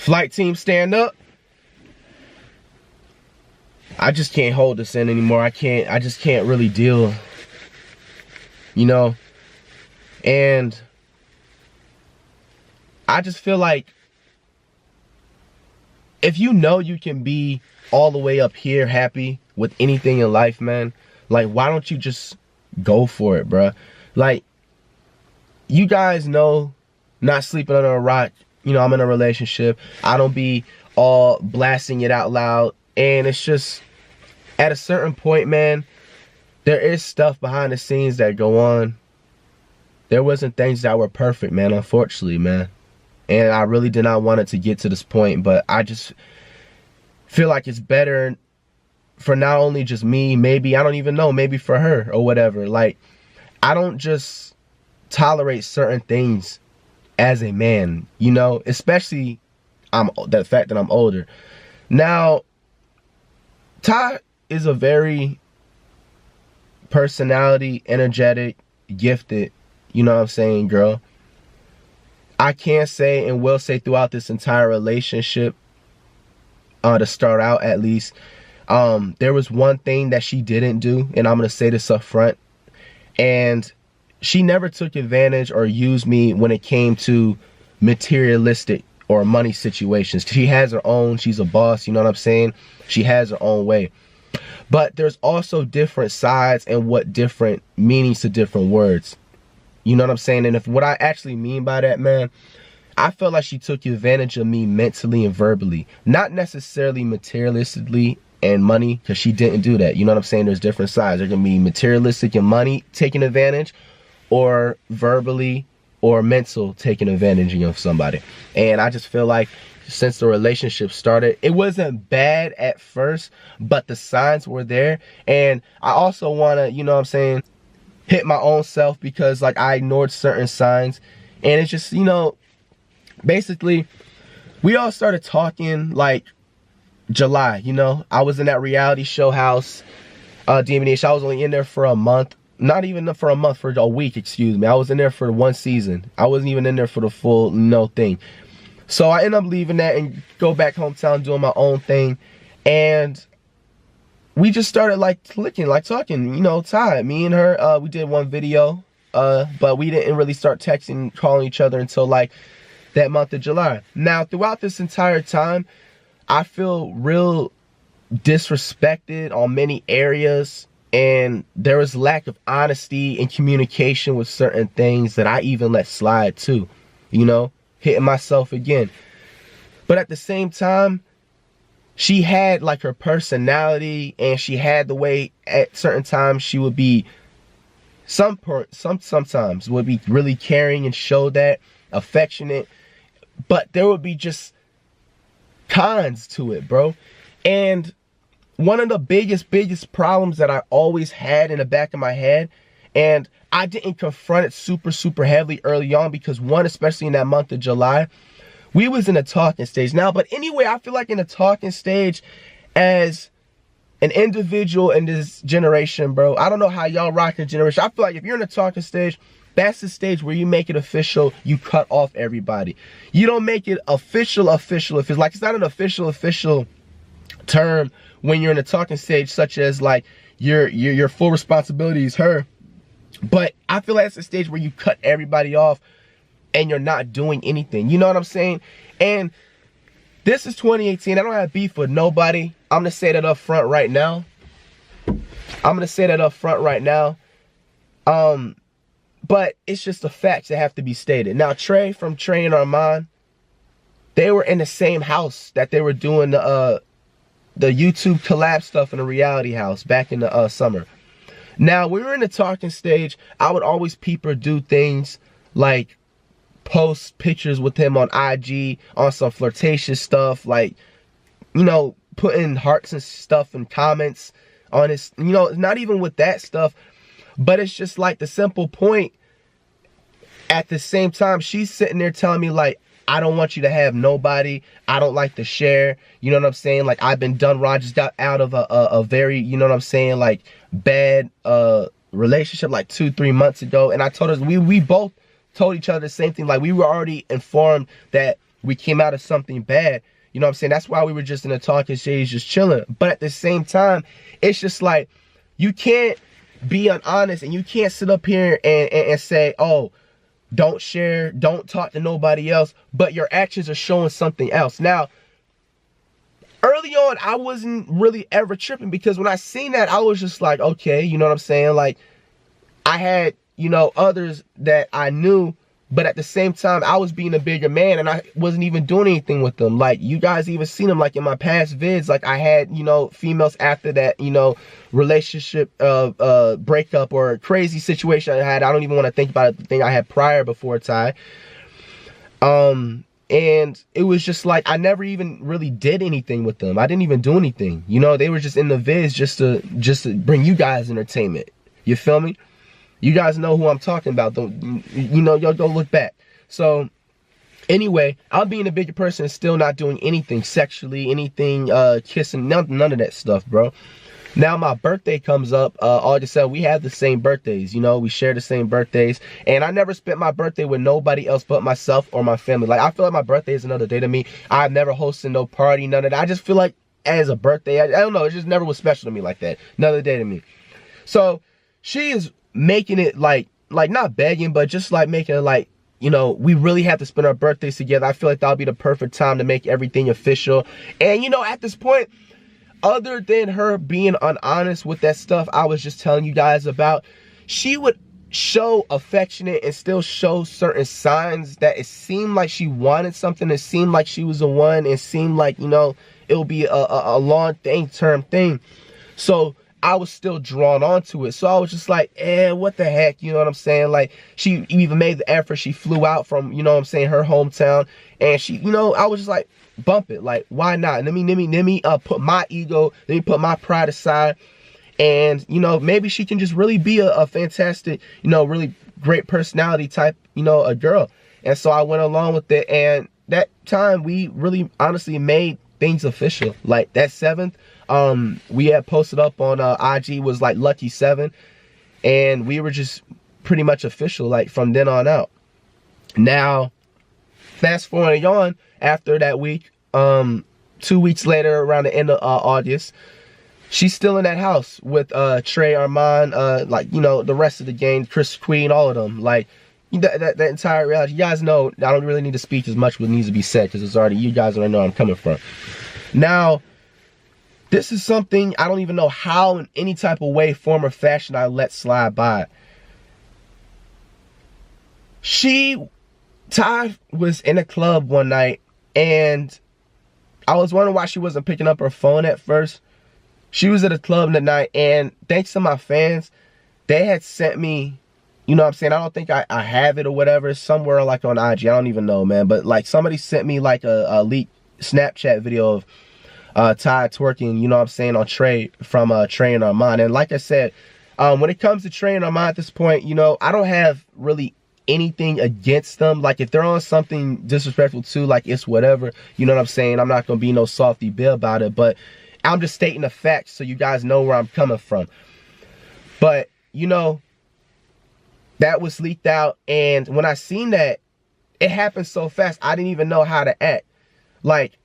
Flight team, stand up. I just can't hold this in anymore. I just can't really deal, you know? And I just feel like if you know you can be all the way up here happy with anything in life, man, like, why don't you just go for it, bruh? Like, you guys know, not sleeping under a rock, you know, I'm in a relationship. I don't be all blasting it out loud. And it's just, at a certain point, man, there is stuff behind the scenes that go on. There wasn't things that were perfect, man, unfortunately, man. And I really did not want it to get to this point, but I just feel like it's better for not only just me, maybe, I don't even know, maybe for her or whatever. Like, I don't just tolerate certain things as a man, you know, especially the fact that I'm older. Now, Ty is a very personality, energetic, gifted, you know what I'm saying, girl. I can say and will say throughout this entire relationship, to start out at least, there was one thing that she didn't do, and I'm going to say this up front, and she never took advantage or used me when it came to materialistic or money situations. She has her own, she's a boss, you know what I'm saying? She has her own way. But there's also different sides and what different meanings to different words. You know what I'm saying? And if what I actually mean by that, man, I felt like she took advantage of me mentally and verbally. Not necessarily materialistically and money, because she didn't do that. You know what I'm saying? There's different sides. There can be materialistic and money taking advantage, or verbally or mental taking advantage of somebody. And I just feel like since the relationship started, it wasn't bad at first, but the signs were there. And I also want to, you know what I'm saying, hit my own self, because like I ignored certain signs. And it's just, you know, basically we all started talking like July, you know. I was in that reality show house, DMH. I was only in there for a month. Not even for a month, for a week, excuse me. I was in there for one season. I wasn't even in there for the full thing. So I ended up leaving that and go back hometown doing my own thing. And we just started like clicking, like talking, you know, Ty, me and her, we did one video, but we didn't really start texting, calling each other until like that month of July. Now, throughout this entire time, I feel real disrespected on many areas. And there was lack of honesty and communication with certain things that I even let slide too, you know, hitting myself again. But at the same time, she had like her personality, and she had the way at certain times she would be, sometimes would be really caring and show that, affectionate, but there would be just cons to it, bro. And one of the biggest problems that I always had in the back of my head, and I didn't confront it super heavily early on, because one, especially in that month of July, we was in a talking stage. Now, but anyway, I feel like in a talking stage as an individual in this generation, bro, I don't know how y'all rock the generation. I feel like if you're in a talking stage, that's the stage where you make it official. You cut off everybody. You don't make it official. If it's like, it's not an official term when you're in a talking stage, such as like your full responsibility is her. But I feel like it's a stage where you cut everybody off and you're not doing anything. You know what I'm saying? And this is 2018. I don't have beef with nobody. I'm gonna say that up front right now. But it's just the facts that have to be stated. Now, Trey from Trey and Armand, they were in the same house that they were doing the YouTube collab stuff in the reality house back in the summer. Now, we were in the talking stage. I would always peep or do things like post pictures with him on IG on some flirtatious stuff, like, you know, putting hearts and stuff and comments on his, you know, not even with that stuff, but it's just like the simple point. At the same time, she's sitting there telling me like, I don't want you to have nobody. I don't like to share. You know what I'm saying? Like, I've been done wrong. I just got out of a very, you know what I'm saying, like bad relationship like 2-3 months ago. And I told her, we both told each other the same thing. Like, we were already informed that we came out of something bad. You know what I'm saying? That's why we were just in a talking stage, just chilling. But at the same time, it's just like, you can't be honest, and you can't sit up here and say, oh, don't share, don't talk to nobody else, but your actions are showing something else. Now, early on, I wasn't really ever tripping, because when I seen that, I was just like, okay, you know what I'm saying? Like, I had, you know, others that I knew, but at the same time, I was being a bigger man, and I wasn't even doing anything with them. Like, you guys even seen them, like, in my past vids, like, I had, you know, females after that, you know, relationship breakup or crazy situation I had. I don't even want to think about it, the thing I had prior before Ty. And it was just like, I never even really did anything with them. I didn't even do anything. You know, they were just in the vids just to bring you guys entertainment. You feel me? You guys know who I'm talking about. You know, y'all go look back. So anyway, I'm being a bigger person and still not doing anything sexually, anything kissing, none of that stuff, bro. Now my birthday comes up, August 7th. We have the same birthdays, you know, we share the same birthdays. And I never spent my birthday with nobody else but myself or my family. Like, I feel like my birthday is another day to me. I've never hosted no party, none of that. I just feel like as a birthday, I don't know, it just never was special to me like that. Another day to me. So she is making it like not begging, but just like making it like, you know, we really have to spend our birthdays together. I feel like that'll be the perfect time to make everything official. And, you know, at this point, other than her being honest with that stuff I was just telling you guys about, she would show affectionate and still show certain signs that it seemed like she wanted something. It seemed like she was the one. It seemed like, you know, it'll be a long term thing. So I was still drawn onto it. So I was just like, what the heck? You know what I'm saying? Like, she even made the effort. She flew out from, you know what I'm saying, her hometown. And she, you know, I was just like, bump it. Like, why not? Let me put my ego, let me put my pride aside. And, you know, maybe she can just really be a fantastic, you know, really great personality type, you know, a girl. And so I went along with it. And that time we really honestly made things official. Like, that 7th, we had posted up on IG was like Lucky 7, and we were just pretty much official like from then on out. Now, fast forwarding on, after that week, 2 weeks later, around the end of August, she's still in that house with Trey, Armand, like, you know, the rest of the gang, Chris Queen, all of them. Like, that entire reality. You guys know I don't really need to speak as much what needs to be said, because it's already, you guys already know where I'm coming from. Now, this is something I don't even know how in any type of way, form, or fashion I let slide by. Ty was in a club one night, and I was wondering why she wasn't picking up her phone at first. She was at a club that night, and thanks to my fans, they had sent me, you know what I'm saying, I don't think I have it or whatever, somewhere like on IG, I don't even know, man, but like somebody sent me like a leaked Snapchat video of Ty twerking, you know what I'm saying, on Trey, from Trey and Armand. And like I said, when it comes to Trey and Armand at this point, you know, I don't have really anything against them. Like, if they're on something disrespectful too, like, it's whatever, you know what I'm saying, I'm not gonna be no softy bill about it, but I'm just stating the facts so you guys know where I'm coming from. But, you know, that was leaked out, and when I seen that, it happened so fast, I didn't even know how to act. Like,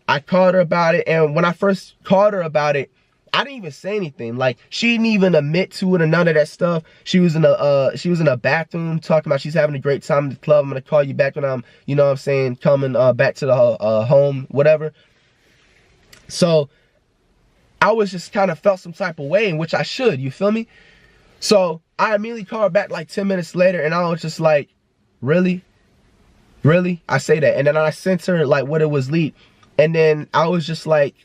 I called her about it, and when I first called her about it, I didn't even say anything. Like, she didn't even admit to it or none of that stuff. She was in a bathroom talking about she's having a great time at the club. I'm gonna call you back when I'm, you know what I'm saying, coming back to the home, whatever. So I was just kind of felt some type of way, in which I should, you feel me? So I immediately called her back like 10 minutes later, and I was just like, really? Really? I say that. And then I sent her like what it was leaked. And then I was just like,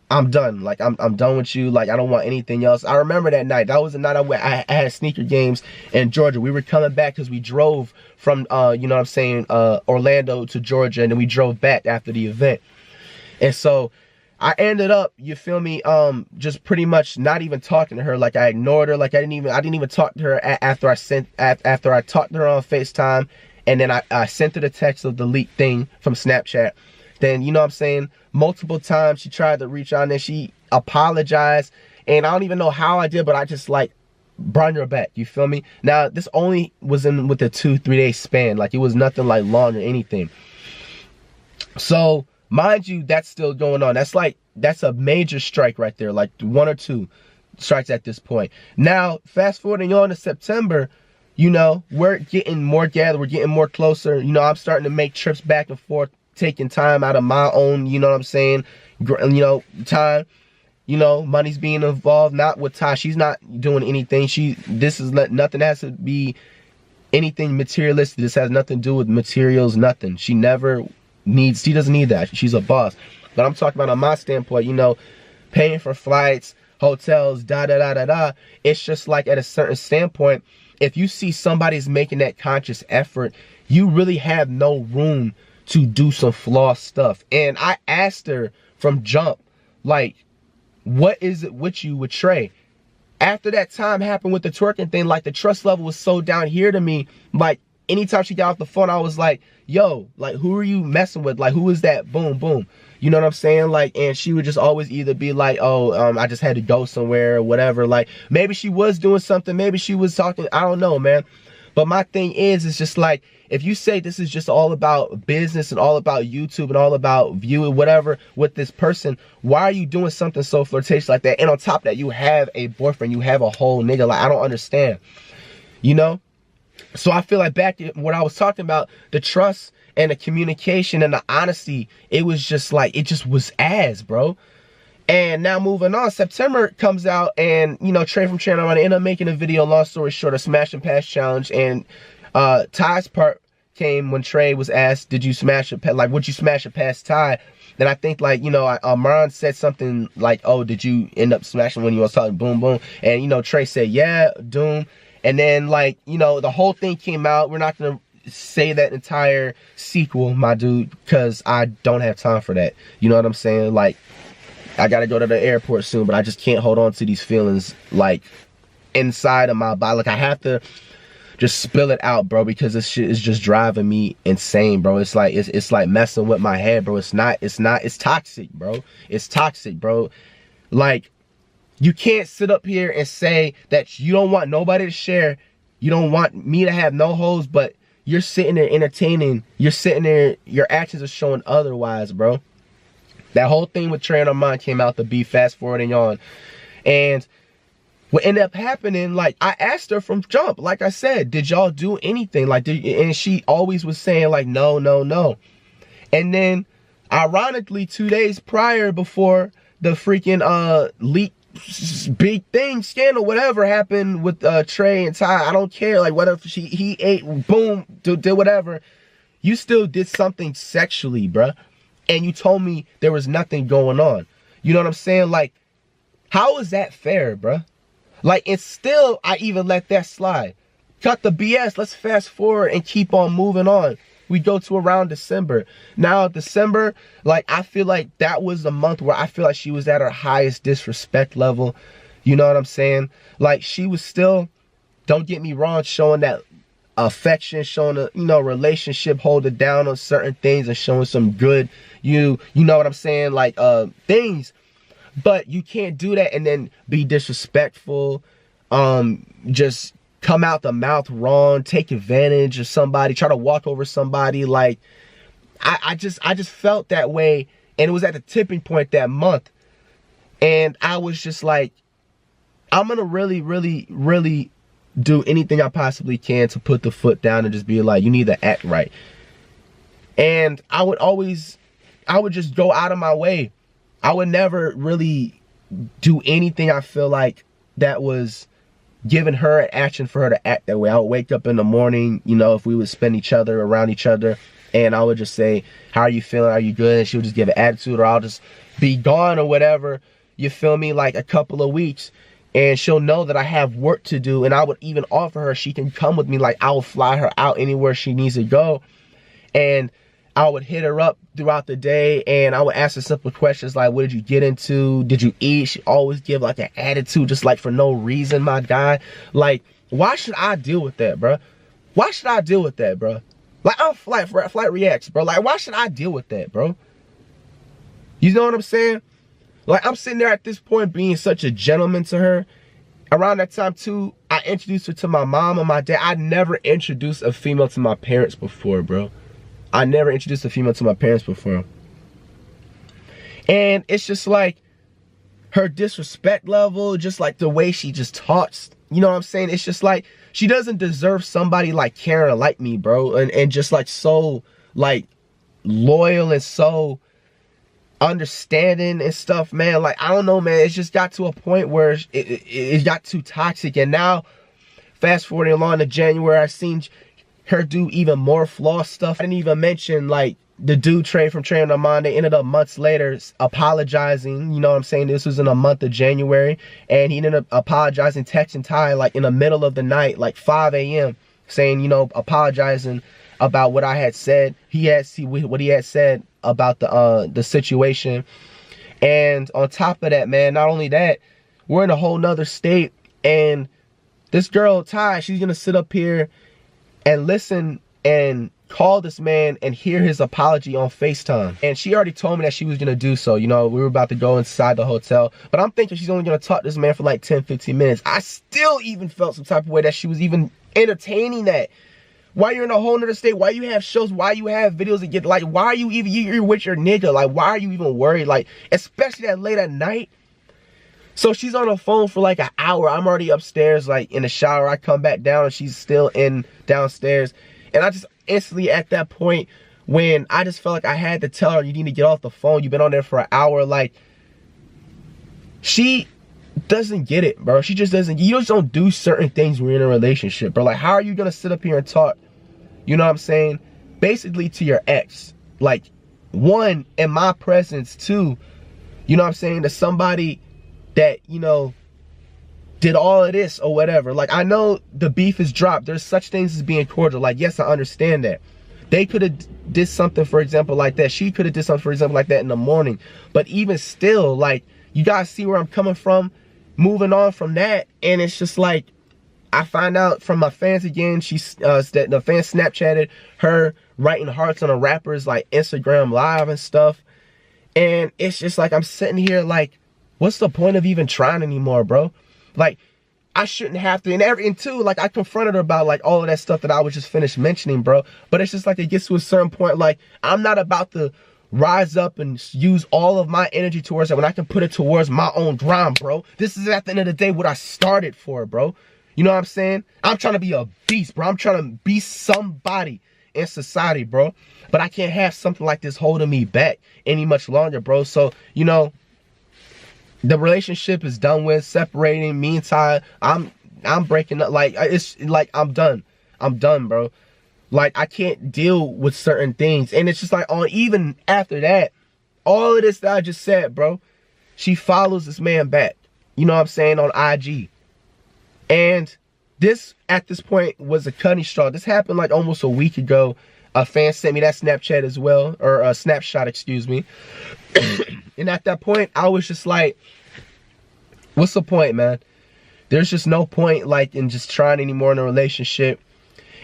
I'm done. Like, I'm done with you. Like, I don't want anything else. I remember that night. That was the night I had sneaker games in Georgia. We were coming back because we drove from, you know what I'm saying, Orlando to Georgia. And then we drove back after the event. And so I ended up, you feel me, just pretty much not even talking to her. Like, I ignored her. Like, I didn't even talk to her after I talked to her on FaceTime. And then I sent her the text of the leaked thing from Snapchat. Then, you know what I'm saying, multiple times she tried to reach out, and then she apologized. And I don't even know how I did, but I just like brought her back, you feel me? Now, this only was in with a 2-3 day span. Like, it was nothing like long or anything. So mind you, that's still going on. That's a major strike right there, like 1 or 2 strikes at this point. Now, fast forwarding on to September, you know, we're getting more gathered, we're getting more closer. You know, I'm starting to make trips back and forth, taking time out of my own, you know what I'm saying, time. You know, money's being involved, not with Ty. She's not doing anything. Nothing has to be anything materialistic. This has nothing to do with materials, nothing. She doesn't need that. She's a boss. But I'm talking about on my standpoint, you know, paying for flights, hotels, it's just like at a certain standpoint, if you see somebody's making that conscious effort, you really have no room to do some flaw stuff. And I asked her from jump, like, what is it with you with Trey? After that time happened with the twerking thing, like the trust level was so down here to me. Like anytime she got off the phone, I was like, yo, like who are you messing with? Like who is that? Boom, boom. You know what I'm saying? Like, and she would just always either be like, oh, I just had to go somewhere or whatever. Like maybe she was doing something, maybe she was talking, I don't know, man. But my thing is, it's just like, if you say this is just all about business and all about YouTube and all about viewing whatever with this person, why are you doing something so flirtatious like that? And on top of that, you have a boyfriend, you have a whole nigga. Like, I don't understand, you know? So I feel like back when I was talking about the trust and the communication and the honesty, it was just like, it just was ass, bro. And now moving on, September comes out and, you know, Trey from Channel Run ended up making a video, long story short, a smash and pass challenge. And Ty's part came when Trey was asked, did you smash a pass, like, would you smash a pass Ty? Then I think, like, you know, Amron said something like, oh, did you end up smashing when you was talking boom, boom? And, you know, Trey said, yeah, doom. And then, like, you know, the whole thing came out. We're not going to say that entire sequel, my dude, because I don't have time for that. You know what I'm saying? Like, I gotta go to the airport soon, but I just can't hold on to these feelings like inside of my body. Like I have to just spill it out, bro, because this shit is just driving me insane, bro. It's like messing with my head, bro. It's toxic, bro. It's toxic, bro. Like, you can't sit up here and say that you don't want nobody to share, you don't want me to have no hoes, but you're sitting there entertaining, you're sitting there, your actions are showing otherwise, bro. That whole thing with Trey and Armand came out to be, fast forwarding on. And what ended up happening, like, I asked her from jump, like I said, did y'all do anything? Like, and she always was saying, like, no, no, no. And then, ironically, 2 days prior, before the freaking leak, big thing, scandal, whatever happened with Trey and Ty, I don't care, like, whether he ate, boom, did whatever, you still did something sexually, bruh. And you told me there was nothing going on. You know what I'm saying? Like, how is that fair, bruh? Like, and still, I even let that slide. Cut the BS. Let's fast forward and keep on moving on. We go to around December. Now, December, like, I feel like that was the month where I feel like she was at her highest disrespect level. You know what I'm saying? Like, she was still, don't get me wrong, showing that affection, showing a, you know, relationship, holding down on certain things and showing some good, you know what I'm saying, like things. But you can't do that and then be disrespectful, just come out the mouth wrong, take advantage of somebody, try to walk over somebody. Like, I just felt that way, and it was at the tipping point that month. And I was just like, I'm gonna really do anything I possibly can to put the foot down and just be like, you need to act right. And I would just go out of my way. I would never really do anything I feel like that was giving her an action for her to act that way. I would wake up in the morning, you know, if we would spend each other around each other, and I would just say, how are you feeling? Are you good? And she would just give an attitude, or I'll just be gone or whatever, you feel me, like a couple of weeks. And she'll know that I have work to do, and I would even offer her she can come with me. Like, I will fly her out anywhere she needs to go. And I would hit her up throughout the day, and I would ask her simple questions like, what did you get into? Did you eat? She always give like an attitude, just like for no reason, my guy. Like, why should I deal with that, bro? Why should I deal with that, bro? Like, I'm FlightReacts, bro. Like, why should I deal with that, bro? You know what I'm saying? Like, I'm sitting there at this point being such a gentleman to her. Around that time, too, I introduced her to my mom and my dad. I never introduced a female to my parents before, bro. I never introduced a female to my parents before. And it's just like her disrespect level, just like the way she just talks. You know what I'm saying? It's just like she doesn't deserve somebody like Karen like me, bro. And just like so like loyal and so understanding and stuff, man. Like, I don't know, man. It's just got to a point where it got too toxic. And now, fast forwarding along to January, I've seen her do even more flaw stuff. I didn't even mention, like, the dude Trey from Trey and Armand. They ended up months later apologizing. You know what I'm saying? This was in the month of January. And he ended up apologizing, texting Ty, like, in the middle of the night, like 5 a.m., saying, you know, apologizing about what I had said. What he had said about the situation. And on top of that, man, not only that, we're in a whole nother state, and this girl Ty, she's gonna sit up here and listen and call this man and hear his apology on FaceTime. And she already told me that she was gonna do so. You know, we were about to go inside the hotel, but I'm thinking she's only gonna talk to this man for like 10-15 minutes. I still even felt some type of way that she was even entertaining that. Why you're in a whole nother state? Why you have shows? Why you have videos that get, like, why are you even, you're with your nigga? Like, why are you even worried? Like, especially that late at night. So she's on the phone for like an hour. I'm already upstairs, like in the shower. I come back down and she's still downstairs. And I just instantly at that point, when I just felt like I had to tell her, you need to get off the phone. You've been on there for an hour. Like, she doesn't get it, bro. She just doesn't. You just don't do certain things when you're in a relationship, bro. Like, how are you gonna sit up here and talk, you know what I'm saying, basically to your ex? Like, one, in my presence, two, you know what I'm saying, to somebody that, you know, did all of this or whatever. Like, I know the beef is dropped. There's such things as being cordial. Like, yes, I understand that. They could have did something, for example, like that. She could have did something, for example, like that in the morning. But even still, like, you guys see where I'm coming from. Moving on from that, and it's just like, I find out from my fans again, that the fans Snapchatted her writing hearts on a rapper's like Instagram live and stuff. And it's just like, I'm sitting here like, what's the point of even trying anymore, bro? Like, I shouldn't have to. And two, like, I confronted her about like all of that stuff that I was just finished mentioning, bro. But it's just like, it gets to a certain point, like, I'm not about to rise up and use all of my energy towards it when I can put it towards my own grind, bro. This is at the end of the day what I started for, bro. You know what I'm saying? I'm trying to be a beast, bro. I'm trying to be somebody in society, bro. But I can't have something like this holding me back any much longer, bro. So, you know, the relationship is done with, separating. Meantime, I'm breaking up. Like, it's like, I'm done. I'm done, bro. Like, I can't deal with certain things. And it's just like, on even after that, all of this that I just said, bro, she follows this man back. You know what I'm saying? On IG. And this, at this point, was a cutting straw. This happened like almost a week ago. A fan sent me that Snapchat as well. Or a snapshot, excuse me. And at that point, I was just like, what's the point, man? There's just no point, like, in just trying anymore in a relationship.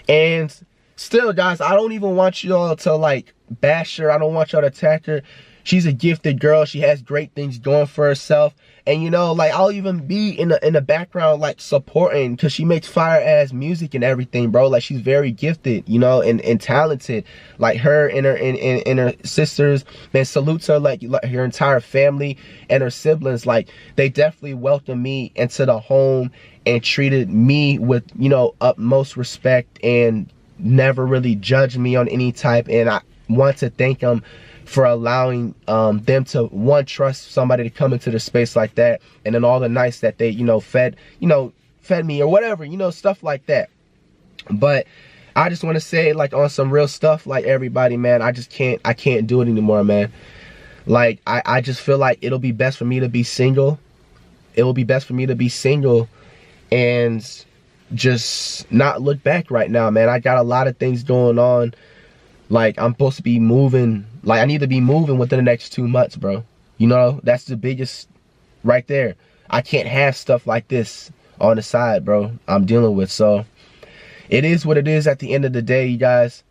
And still, guys, I don't even want y'all to, like, bash her. I don't want y'all to attack her. She's a gifted girl. She has great things going for herself. And, you know, like, I'll even be in the background, like, supporting, because she makes fire-ass music and everything, bro. Like, she's very gifted, you know, and talented. Like, her and her sisters, man, salute to her, like, her entire family and her siblings. Like, they definitely welcomed me into the home and treated me with, you know, utmost respect and never really judged me on any type. And I want to thank them for allowing them to, one, trust somebody to come into the space like that, and then all the nights that they, you know, fed me or whatever, you know, stuff like that. But I just want to say, like, on some real stuff, like, everybody, man, I can't do it anymore, man. Like, I just feel like it'll be best for me to be single. It will be best for me to be single and just not look back right now, man. I got a lot of things going on. Like, I'm supposed to be moving. Like, I need to be moving within the next 2 months, bro. You know, that's the biggest right there. I can't have stuff like this on the side, bro, I'm dealing with. So, it is what it is at the end of the day, you guys.